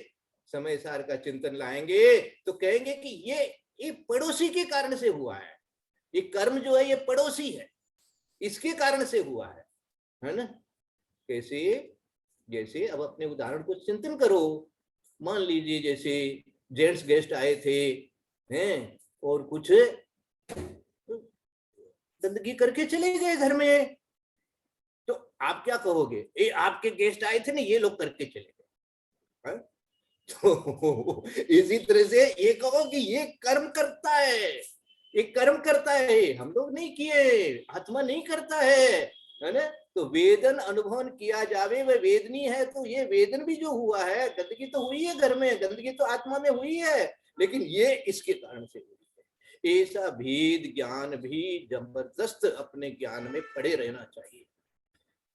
समय सार का चिंतन लाएंगे, तो कहेंगे कि ये पड़ोसी के कारण से हुआ है, ये कर्म जो है ये पड़ोसी है, इसके कारण से हुआ है ना। कैसे? जैसे अब अपने उदाहरण को चिंतन करो, मान लीजिए जैसे जेंट्स गेस्ट आए थे, हैं, और कुछ गंदगी करके चले गए घर में, तो आप क्या कहोगे? ये आपके गेस्ट आए थे ना, ये लोग करके चले गए। तो इसी तरह से ये कहो कि ये कर्म करता है, ये कर्म करता है, हम लोग नहीं किए, आत्मा नहीं करता है ना। तो वेदन अनुभव किया जावे वह वेदनी है, तो ये वेदन भी जो हुआ है, गंदगी तो हुई है घर में, गंदगी तो आत्मा में हुई है, लेकिन ये इसके कारण से हुई है। ऐसा भेद ज्ञान भी जबरदस्त अपने ज्ञान में पड़े रहना चाहिए।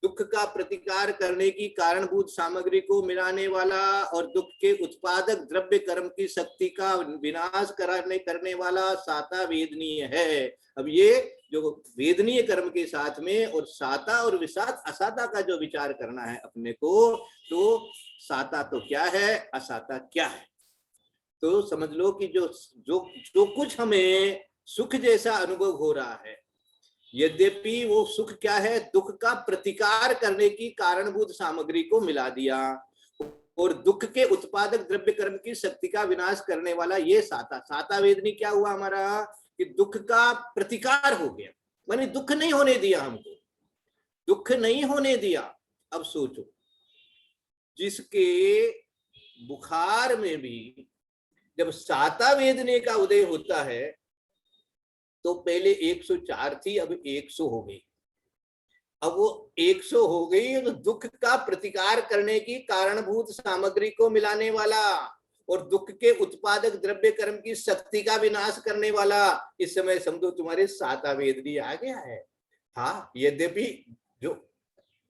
दुख का प्रतिकार करने की कारणभूत सामग्री को मिलाने वाला और दुख के उत्पादक द्रव्य कर्म की शक्ति का विनाश करने वाला साता वेदनीय है। अब ये जो वेदनीय कर्म के साथ में और साता और विसात असाता का जो विचार करना है अपने को, तो साता तो क्या है, असाता क्या है, तो समझ लो कि जो कुछ हमें सुख जैसा अनुभव हो रहा है, यद्यपि वो सुख क्या है, दुख का प्रतिकार करने की कारणभूत सामग्री को मिला दिया, और दुख के उत्पादक द्रव्य कर्म की शक्ति का विनाश करने वाला ये साता वेदनी क्या हुआ हमारा, कि दुख का प्रतिकार हो गया, माने दुख नहीं होने दिया, हमको दुख नहीं होने दिया। अब सोचो, जिसके बुखार में भी जब साता वेदने का उदय होता है, तो पहले 104 थी, अब 100 हो गई, अब वो 100 हो गई, तो दुख का प्रतिकार करने की कारणभूत सामग्री को मिलाने वाला और दुख के उत्पादक द्रव्य कर्म की शक्ति का विनाश करने वाला, इस समय समझो तुम्हारे साता वेदनी आ गया है। हाँ, यद्यपि जो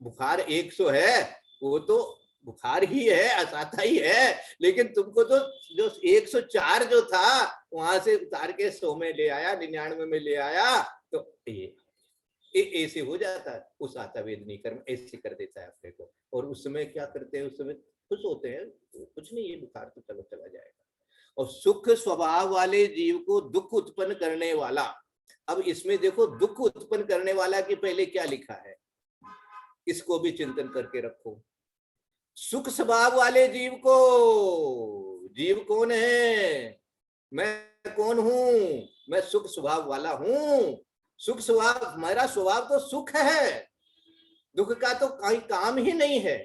बुखार 100 है वो तो बुखार ही है, असाता ही है, लेकिन तुमको तो जो 104 जो था वहां से उतार के 100 में ले आया, 99 में ले आया, तो ये ऐसे हो जाता है। उस आता वेदनी कर्म ऐसे कर देता है अपने को, और उस समय क्या करते हैं, उस समय खुश होते हैं, कुछ नहीं, ये बुखार तो चलो चला जाएगा। और सुख स्वभाव वाले जीव को दुख उत्पन्न करने वाला, अब इसमें देखो दुख उत्पन्न करने वाला के पहले क्या लिखा है, इसको भी चिंतन करके रखो। सुख स्वभाव वाले जीव को, जीव कौन है, मैं कौन हूं, मैं सुख स्वभाव वाला हूं, सुख स्वभाव, मेरा स्वभाव तो सुख है, दुख का तो कहीं काम ही नहीं है,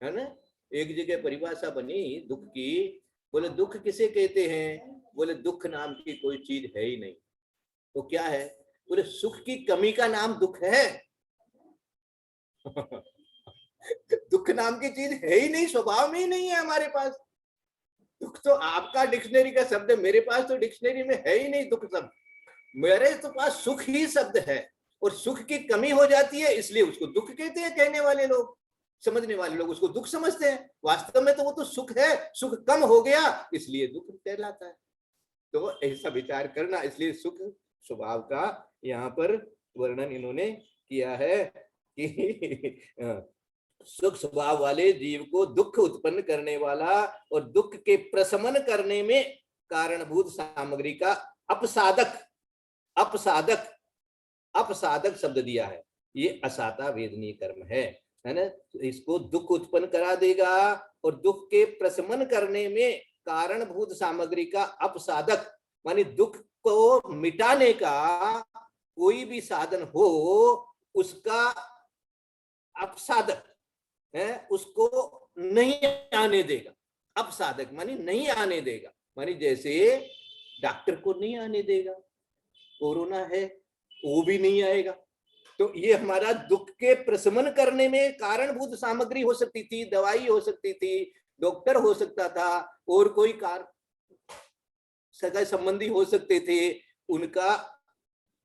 है ना। एक जगह परिभाषा बनी दुख की, बोले दुख किसे कहते हैं, बोले दुख नाम की कोई चीज है ही नहीं। तो क्या है, बोले सुख की कमी का नाम दुख है। दुख नाम की चीज है ही नहीं, स्वभाव में ही नहीं है हमारे पास। दुख तो आपका डिक्शनरी का शब्द है, मेरे पास तो डिक्शनरी में है ही नहीं दुख शब्द, मेरे तो पास सुख ही शब्द है, और सुख की कमी हो जाती है इसलिए उसको दुख कहते हैं। कहने वाले लोग, समझने वाले लोग उसको दुख समझते हैं, वास्तव में तो वो तो सुख है, सुख कम हो गया इसलिए दुख कहलाता है। तो ऐसा विचार करना, इसलिए सुख स्वभाव का यहाँ पर वर्णन इन्होंने किया है कि सुख स्वभाव वाले जीव को दुख उत्पन्न करने वाला और दुख के प्रशमन करने में कारणभूत सामग्री का अपसाधक, अपसाधक, अपसाधक शब्द दिया है, ये असाता वेदनीय कर्म है ना। इसको दुख उत्पन्न करा देगा और दुख के प्रशमन करने में कारणभूत सामग्री का अपसाधक, मानी दुख को मिटाने का कोई भी साधन हो उसका अपसाधक है, उसको नहीं आने देगा। अपसाधक मानी नहीं आने देगा, मानी जैसे डॉक्टर को नहीं आने देगा, कोरोना है वो भी नहीं आएगा। तो ये हमारा दुख के प्रशमन करने में कारणभूत सामग्री हो सकती थी, दवाई हो सकती थी, डॉक्टर हो सकता था, और कोई सगा संबंधी हो सकते थे, उनका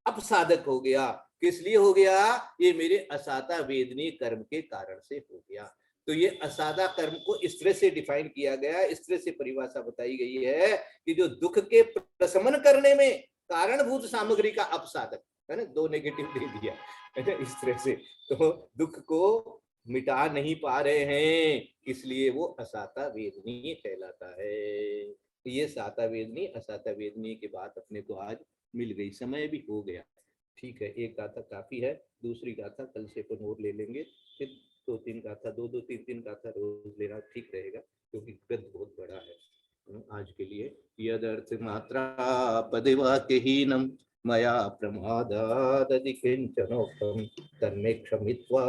अपसाधक हो गया। किस लिए हो गया? ये मेरे असाधा वेदनीय कर्म के कारण से हो गया। तो ये असाधा कर्म को इस तरह से डिफाइन किया गया, इस तरह से परिभाषा बताई गई है कि जो दुख के प्रशमन करने में कारणभूत सामग्री का अपसाधक है ना, दो नेगेटिव दे दिया है ना, इस तरह से। तो दुख को मिटा नहीं पा रहे हैं, इसलिए वो असाता वेदनीय कहलाता है। ये साता वेदनीय असाता वेदनीय की बात अपने को आज मिल गई, समय भी हो गया। ठीक है, एक गाथा काफी है, दूसरी गाथा कल से अपन और ले लेंगे, फिर दो तीन गाथा, दो तीन गाथा रोज लेना ठीक रहेगा, क्योंकि ग्रंथ बहुत बड़ा है आज के लिए। यदर्थ मात्रा पदिवाक्यहीनम मया प्रमादादि किंचनोक्तम तन्मे क्षमित्वा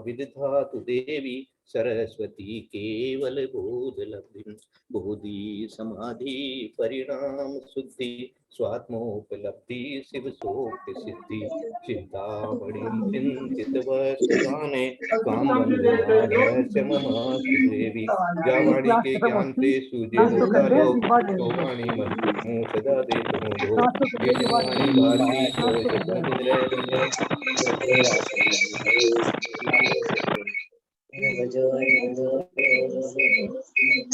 विदधातु देवी सरस्वती केवल बोध लब्धिं बोधि समाधि परिणाम शुद्धि स्वात्मोपलब्धि शिव सोक्ति सिद्धि चिंतामणिं चिंतित वर्तमाने त्वां वंदनामर्च महास्तु देवी। जावाणी के ज्ञान से सूझे लोकालोक, सोवाणी मधुमो सदा दे तुमो ये जनवाणी भारती चोषित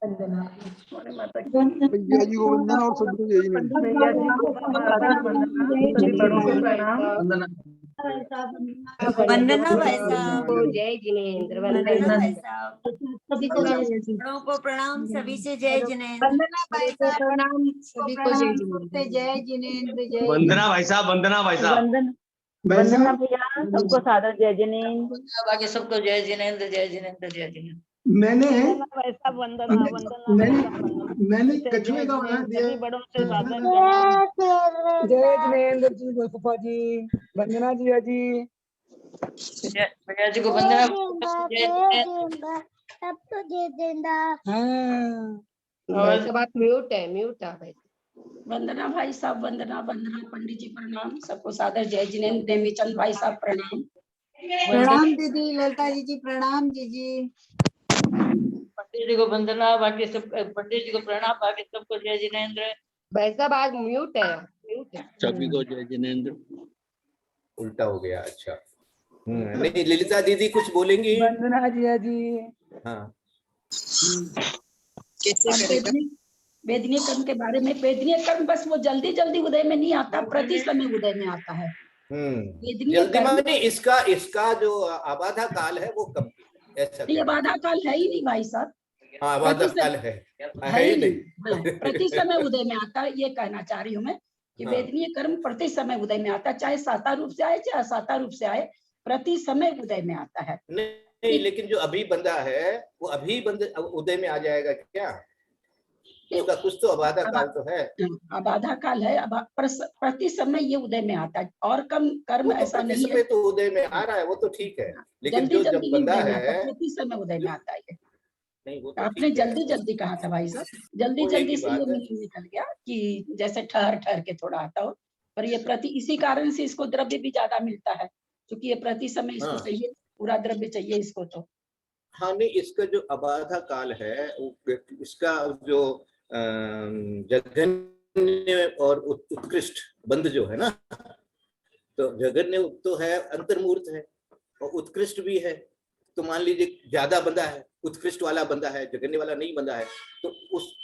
निद्रय भैया जी को वंदना और सबको जय वंदना भाई साहब को जय जिनेंद्र। वंदना भाई साहब बड़ों को प्रणाम, सभी से जय जिनेंद्र। वंदना भाई साहब प्रणाम, सभी को जय जिनेंद्र। जय जिनेंद्र जय वंदना भाई साहब, वंदना भाई साहब, वंदना भैया सबको सादर जय जिनेंद्र। बाकी सबको जय जिनेंद्र जय जिनेंद्र जय जिनेंद्र। मैंने वैसा वंदना वंदना मैंने कछुए का बना दिया। सभी बड़ों से सादर जय जिनेंद्र जी, फूफा जी, वंदना जी जी, भैया जी को वंदना, जय जिनेंद्र। सबको जय जिनेंद्र। हाँ और सब बात म्यूट है भाई। वंदना भाई साहब, वंदना वंदना, पंडित जी प्रणाम, सबको सादर जय जिनेंद्र। देवीचंद भाई साहब प्रणाम। प्रणाम दीदी, ललिता जी प्रणाम जी। पंडित जी को वंदना, बाकी सब पंडित जी को प्रणाम, बाकी सबको जय जिनेंद्र। भाई साहब आज म्यूट है। सभी को जय जिनेंद्र। उल्टा हो गया। अच्छा, नहीं ललिता दीदी कुछ बोलेंगी? वंदना जी। हाँ, वेदनीय कर्म के बारे में, वेदनीय कर्म बस वो जल्दी जल्दी उदय में नहीं आता, प्रति समय उदय में आता है। वेदनीय जल्दी माने इसका जो आबाधा काल है वो कम ऐसा ये बाधा काल है ही नहीं भाई साहब। हाँ, आबाधा काल है ही नहीं। प्रति समय उदय में आता है, ये कहना चाह रही हूँ मैं कि वेदनीय कर्म प्रति समय उदय में आता है, चाहे साता रूप से आए चाहे असाता रूप से आए, प्रति समय उदय में आता है। नहीं, लेकिन जो अभी बंदा है वो अभी उदय में आ जाएगा क्या? उसका कुछ तो आबाधा काल तो है। आबाधा काल है, प्रति समय ये उदय में आता है, और कम कर्म ऐसा नहीं है। तो उदय में आ रहा है वो तो ठीक है, लेकिन जल्दी जो जब बंदा है प्रति समय उदय में आता है। नहीं, वो तो आपने जल्दी जल्दी कहा था भाई साहब, जल्दी जल्दी से ये निकल गया कि जैसे ठहर के थोड़ा आता हो, पर ये प्रति, इसी कारण से इसको द्रव्य भी ज्यादा मिलता है, क्योंकि ये प्रति समय इसको चाहिए, पूरा द्रव्य चाहिए इसको। तो हाँ, नहीं, इसका जो अबाधा काल है इसका जो जघन्य और उत्कृष्ट बंध जो है ना, तो जघन्य तो है, अंतर्मूर्त है और उत्कृष्ट भी है। तो मान लीजिए ज्यादा बंदा है, उत्कृष्ट वाला बंदा है, जघन्य वाला नहीं बंदा है, तो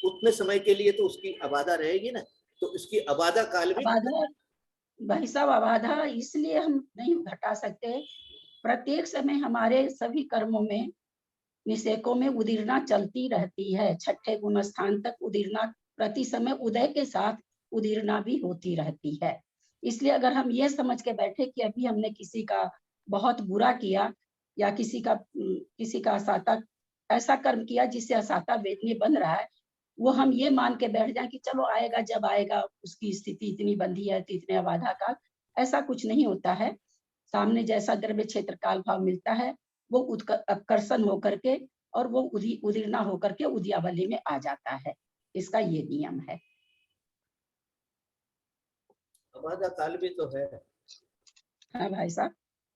उतने समय के लिए तो उसकी अबाधा रहेगी ना, तो इसकी अबाधा काल भी अबाधा भाई साहब, अबाधा इसलिए हम नहीं घटा सकते, प्रत्येक समय हमारे सभी कर्मों में निषेकों में उदीर्णा चलती रहती है। छठे गुण स्थान तक उदीर्णा प्रति समय उदय के साथ उदीर्णा भी होती रहती है। इसलिए अगर हम ये समझ के बैठे कि अभी हमने किसी का बहुत बुरा किया या किसी का असाता ऐसा कर्म किया जिससे असाता वेदनीय बन रहा है, वो हम ये मान के बैठ जाए कि चलो आएगा जब आएगा, उसकी स्थिति इतनी बंधी है तो इतने अबाधा काल, ऐसा कुछ नहीं होता है। सामने जैसा द्रव्य क्षेत्र काल भाव मिलता है वो अपकर्षण होकर के और वो उदीर्णा होकर के उद्यावली में आ जाता है। इसका ये नियम है। अबाधा काल भी तो है। हाँ भाई साहब,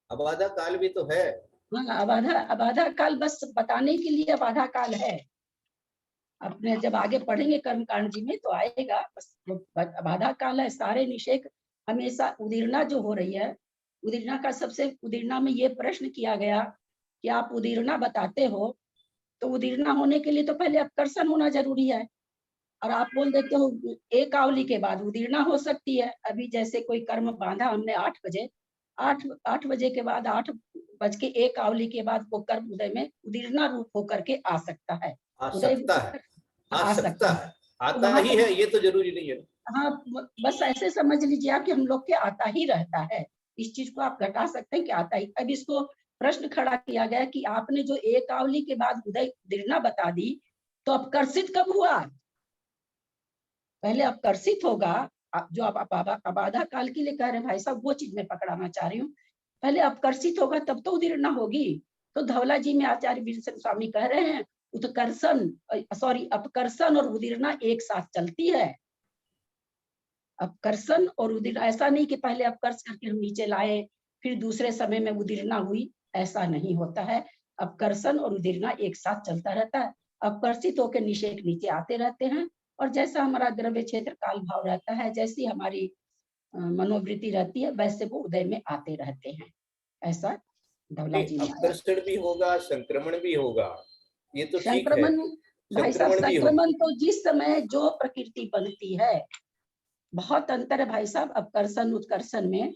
अबाधा काल भी तो है। हाँ, अबाधा काल बस बताने के लिए अबाधा काल है। अपने जब आगे पढ़ेंगे कर्मकांड जी में तो आएगा, बस अबाधा काल है। सारे निषेक हमेशा उदीर्णा जो हो रही है, उदीर्णा का सबसे उदीर्णा में ये प्रश्न किया गया कि आप उदीर्णा बताते हो तो उदीर्णा होने के लिए तो पहले अपकर्षण होना जरूरी है, और आप बोल देते हो एक आवली के बाद उदीर्णा हो सकती है। अभी जैसे कोई कर्म बांधा हमने 8 बजे, 8 बजे के बाद 8:01 आवली के बाद वो कर्म उदय में उदीर्णा रूप होकर के आ सकता है। आ सकता है, आ सकता है, आता ही है, ये तो जरूरी नहीं है। हाँ, बस ऐसे समझ लीजिए आप कि हम लोग के आता ही रहता है। इस चीज को आप घटा सकते हैं कि आता ही। अब इसको प्रश्न खड़ा किया गया कि आपने जो एक आवली के बाद उदीर्णा बता दी तो अपकर्षित कब हुआ? पहले अपकर्षित होगा, जो आप अबाधा काल के लिए कह रहे हैं भाई साहब, वो चीज मैं पकड़ाना चाह रही हूँ। पहले अपकर्षित होगा तब तो उदीर्णा होगी। तो धवला जी में आचार्य वीरसेन स्वामी कह रहे हैं अपकर्षण और उदीर्णा एक साथ चलती है। अपकर्षण और उदीर्णा, ऐसा नहीं कि पहले अपकर्ष करके हम नीचे लाए फिर दूसरे समय में उदीर्णा हुई, ऐसा नहीं होता है। अपकर्षण और उदीर्णा एक साथ चलता रहता है। अपकर्षित होकर निषेक नीचे आते रहते हैं, और जैसा हमारा द्रव्य क्षेत्र काल भाव रहता है, जैसी हमारी मनोवृत्ति रहती है, वैसे वो उदय में आते रहते हैं। ऐसा धवला जी ने अपकर्षण भी होगा, संक्रमण भी होगा, ये तो ठीक है। संक्रमण भाई साहब, संक्रमण भी संक्रमण तो जिस समय जो प्रकृति बनती है, बहुत अंतर है भाई साहब अपकर्षण उत्कर्षण में।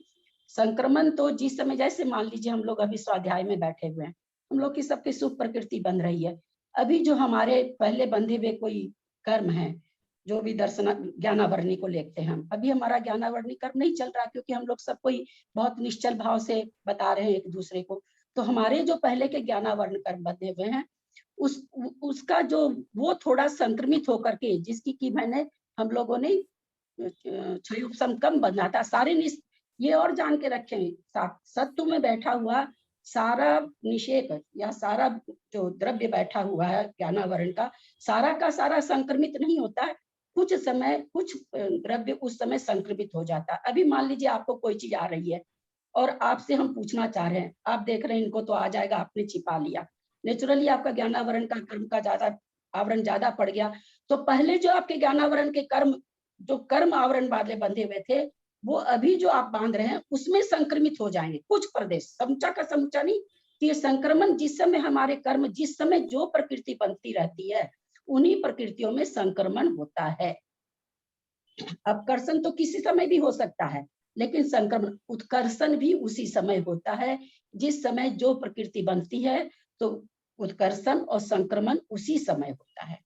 संक्रमण तो जिस समय, जैसे मान लीजिए हम लोग अभी स्वाध्याय में बैठे हुए हैं, हम लोग की सबकी शुभ प्रकृति बन रही है। अभी जो हमारे पहले बंधे हुए कोई कर्म है, जो भी दर्शन ज्ञानावरणी को लेते हैं हम, अभी हमारा ज्ञानावरणी कर्म नहीं चल रहा, क्योंकि हम लोग सब कोई बहुत निश्चल भाव से बता रहे हैं एक दूसरे को। तो हमारे जो पहले के ज्ञानावरण कर्म बंधे हुए हैं, उसका जो वो थोड़ा संक्रमित होकर के, जिसकी की मैंने हम लोगों ने क्षयोपशम कम बना था सारे ये और जान के रखें, सत्व में बैठा हुआ सारा निषेक या सारा जो द्रव्य बैठा हुआ है ज्ञानावरण का सारा संक्रमित नहीं होता है। कुछ समय कुछ द्रव्य उस समय संक्रमित हो जाता है। अभी मान लीजिए आपको कोई चीज आ रही है और आपसे हम पूछना चाह रहे हैं, आप देख रहे हैं इनको तो आ जाएगा, आपने छिपा लिया, नेचुरली आपका ज्ञानावरण का कर्म का ज्यादा आवरण ज्यादा पड़ गया। तो पहले जो आपके ज्ञानावरण के कर्म, जो कर्म आवरण वाले बंधे हुए थे, वो अभी जो आप बांध रहे हैं उसमें संक्रमित हो जाएंगे कुछ प्रदेश, समूचा का समूचा नहीं। ये संक्रमण जिस समय हमारे कर्म, जिस समय जो प्रकृति बनती रहती है, उन्हीं प्रकृतियों में संक्रमण होता है। अपकर्षण तो किसी समय भी हो सकता है, लेकिन संक्रमण उत्कर्षण भी उसी समय होता है जिस समय जो प्रकृति बनती है। तो उत्कर्षण और संक्रमण उसी समय होता है।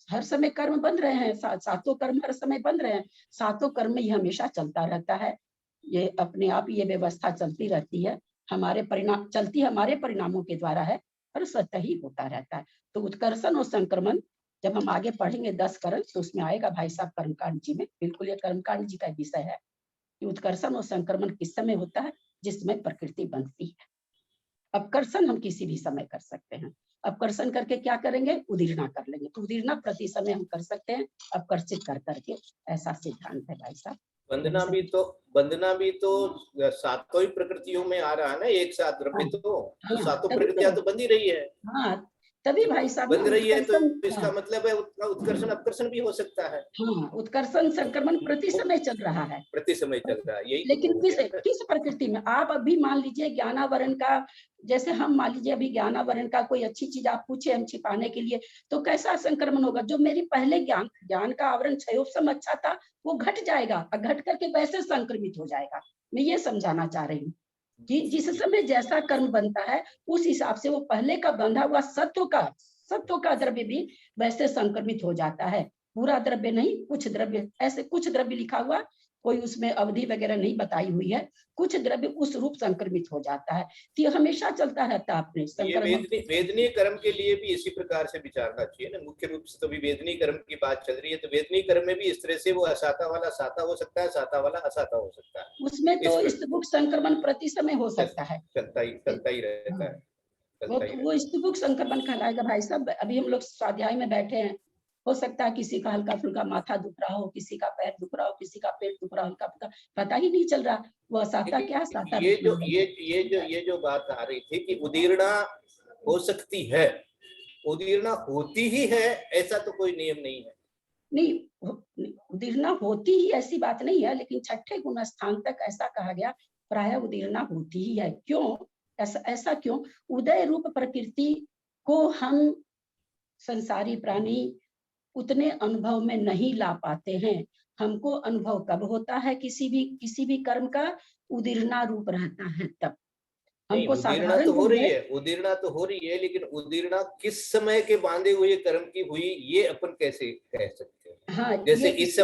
हर समय कर्म बन रहे हैं, सातों कर्म हर समय बन रहे हैं, सातों कर्म में ये हमेशा चलता रहता है। ये अपने आप ये व्यवस्था चलती रहती है, हमारे परिणाम चलती हमारे परिणामों के द्वारा है, पर स्वतः ही होता रहता है। तो उत्कर्षण और संक्रमण जब हम आगे पढ़ेंगे 10 कर्म, तो उसमें आएगा भाई साहब कर्मकांड जी में। बिल्कुल ये कर्मकांड जी का विषय है कि उत्कर्षण और संक्रमण किस समय होता है, जिसमें प्रकृति बनती है। अपकर्षण हम किसी भी समय कर सकते हैं। अपकर्षण करके क्या करेंगे, उदीर्णा कर लेंगे। तो उदीर्णा प्रति समय हम कर सकते हैं, अपकर्षित कर करके, ऐसा सिद्धांत है भाई साहब। वंदना भी तो सातों ही प्रकृतियों में आ रहा है ना एक साथ द्रव्य, तो सातों प्रकृतियां तो बंदी रही है। हाँ, तभी भाई साहब बंद रही है तो उत्कर्षण, इसका हाँ, मतलब है उसका उत्कर्षण अपकर्षण भी हो सकता है, हाँ, उत्कर्षण संक्रमण प्रति समय चल रहा है। प्रति समय चल रहा है, यही तो लेकिन बोल किस रहे हैं। किस प्रकृति में? आप अभी मान लीजिए ज्ञानावरण का, जैसे हम मान लीजिए अभी ज्ञानावरण का कोई अच्छी चीज आप पूछे हम छिपाने के लिए, तो कैसा संक्रमण होगा? जो मेरी पहले ज्ञान का आवरण क्षयोपशम अच्छा था वो घट जाएगा और घट करके वैसे संक्रमित हो जाएगा। मैं ये समझाना चाह रही हूँ कि जिस समय जैसा कर्म बनता है उस हिसाब से वो पहले का बंधा हुआ सत्व का द्रव्य भी वैसे संक्रमित हो जाता है। पूरा द्रव्य नहीं, कुछ द्रव्य, ऐसे कुछ द्रव्य लिखा हुआ, कोई उसमें अवधि वगैरह नहीं बताई हुई है, कुछ द्रव्य उस रूप संक्रमित हो जाता है। तो ये हमेशा चलता रहता है अपने ये संक्रमण। वेदनीय कर्म के लिए भी इसी प्रकार से विचारना चाहिए ना। मुख्य रूप से तो भी वेदनीय कर्म की बात चल रही है, तो वेदनीय कर्म में भी इस तरह से वो असाता वाला साता हो सकता है, साता वाला असाता हो सकता है। उसमें तो स्तुभुक संक्रमण प्रति समय हो सकता है, चलता ही रहता है, वो स्तुभुक संक्रमण कहलाएगा भाई साहब। अभी हम लोग स्वाध्याय में बैठे हैं, हो सकता है किसी का हल्का फुल्का माथा दुख रहा हो, किसी का पैर दुख रहा हो, किसी का पेट दुख रहा हो, हल्का फुल्का, पता ही नहीं चल रहा वो साता क्या साता। ये जो बात आ रही थी कि उदीर्णा हो सकती है, उदीर्णा होती ही है, ऐसा तो कोई नियम नहीं है। नहीं, उदीर्णा होती ही ऐसी बात नहीं है, लेकिन छठे गुण स्थान तक ऐसा कहा गया प्राय उदीर्णा होती ही है। क्यों ऐसा क्यों? उदय रूप प्रकृति को हम संसारी प्राणी उतने अनुभव में नहीं ला पाते हैं। हमको अनुभव कब होता है किसी भी कर्म का? उदीर्णा रूप रहता है तब हमको उदीर्णा तो हो रही है, उदीर्णा तो हो रही है, लेकिन उदीर्णा किस समय के बांधे हुए कर्म की हुई ये अपन कैसे कह सकते हैं? हाँ, जैसे इस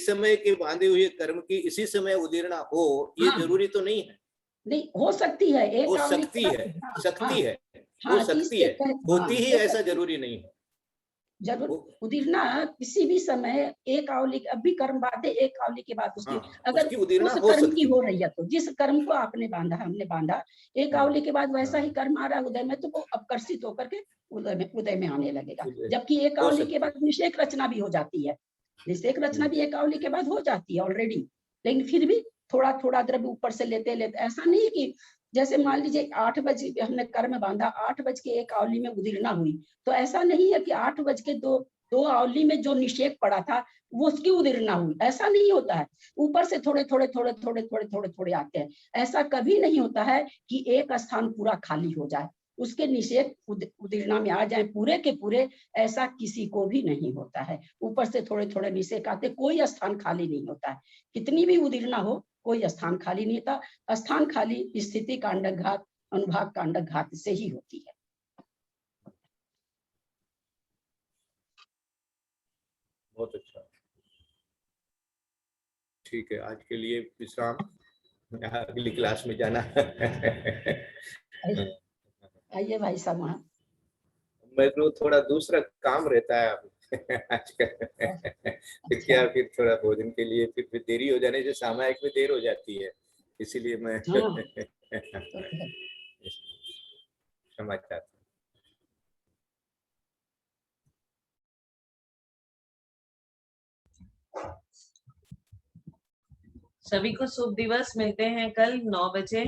समय के बांधे हुए कर्म की इसी समय उदीर्णा हो, ये जरूरी तो नहीं है। नहीं, हो सकती है, एक हो सकती है, सकती है, हो सकती है, होती ही ऐसा जरूरी नहीं है। जरूर उदीर्णा किसी भी समय एक आवली, अभी कर्म बांधे एक आवली के बाद उसकी, अगर उस कर्म की हो रही है तो जिस कर्म को आपने बांधा, हमने बांधा, एक आवली के बाद वैसा ही कर्म आ रहा है उदय में, तो वो अपकर्षित होकर के उदय में आने लगेगा। जबकि एक आवली के बाद निषेक रचना भी हो जाती है, निषेक रचना भी एक आवली के बाद हो जाती है ऑलरेडी, लेकिन फिर भी थोड़ा थोड़ा द्रव्य ऊपर से लेते लेते, ऐसा नहीं कि जैसे मान लीजिए 8 बजे हमने कर्म बांधा, 8 बज के एक आवली में उदीर्णा हुई, तो ऐसा नहीं है कि 8 बज के दो आवली में जो निषेक पड़ा था वो उसकी उदीर्णा हुई, ऐसा नहीं होता है। ऊपर से थोड़े थोड़े थोड़े थोड़े थोड़े थोड़े थोड़े आते हैं। ऐसा कभी नहीं होता है कि एक स्थान पूरा खाली हो जाए, उसके निषेक उदीर्णा में आ जाए पूरे के पूरे, ऐसा किसी को भी नहीं होता है। ऊपर से थोड़े थोड़े निषेक आते, कोई स्थान खाली नहीं होता है। कितनी भी उदीर्णा हो, कोई स्थान खाली नहीं था। स्थान खाली स्थिति कांडक घात, अनुभाग कांडक घात से ही होती है। बहुत अच्छा, ठीक है, आज के लिए विश्राम, अगली क्लास में जाना है। आइए भाई साहब, वहाँ मेरे को थोड़ा दूसरा काम रहता है आजकल। फिर क्या, फिर थोड़ा भोजन के लिए फिर देरी हो जाने से सामायिक में देर हो जाती है, इसीलिए मैं क्षमा चाहता हूँ। सभी को शुभ दिवस। मिलते हैं कल 9 बजे।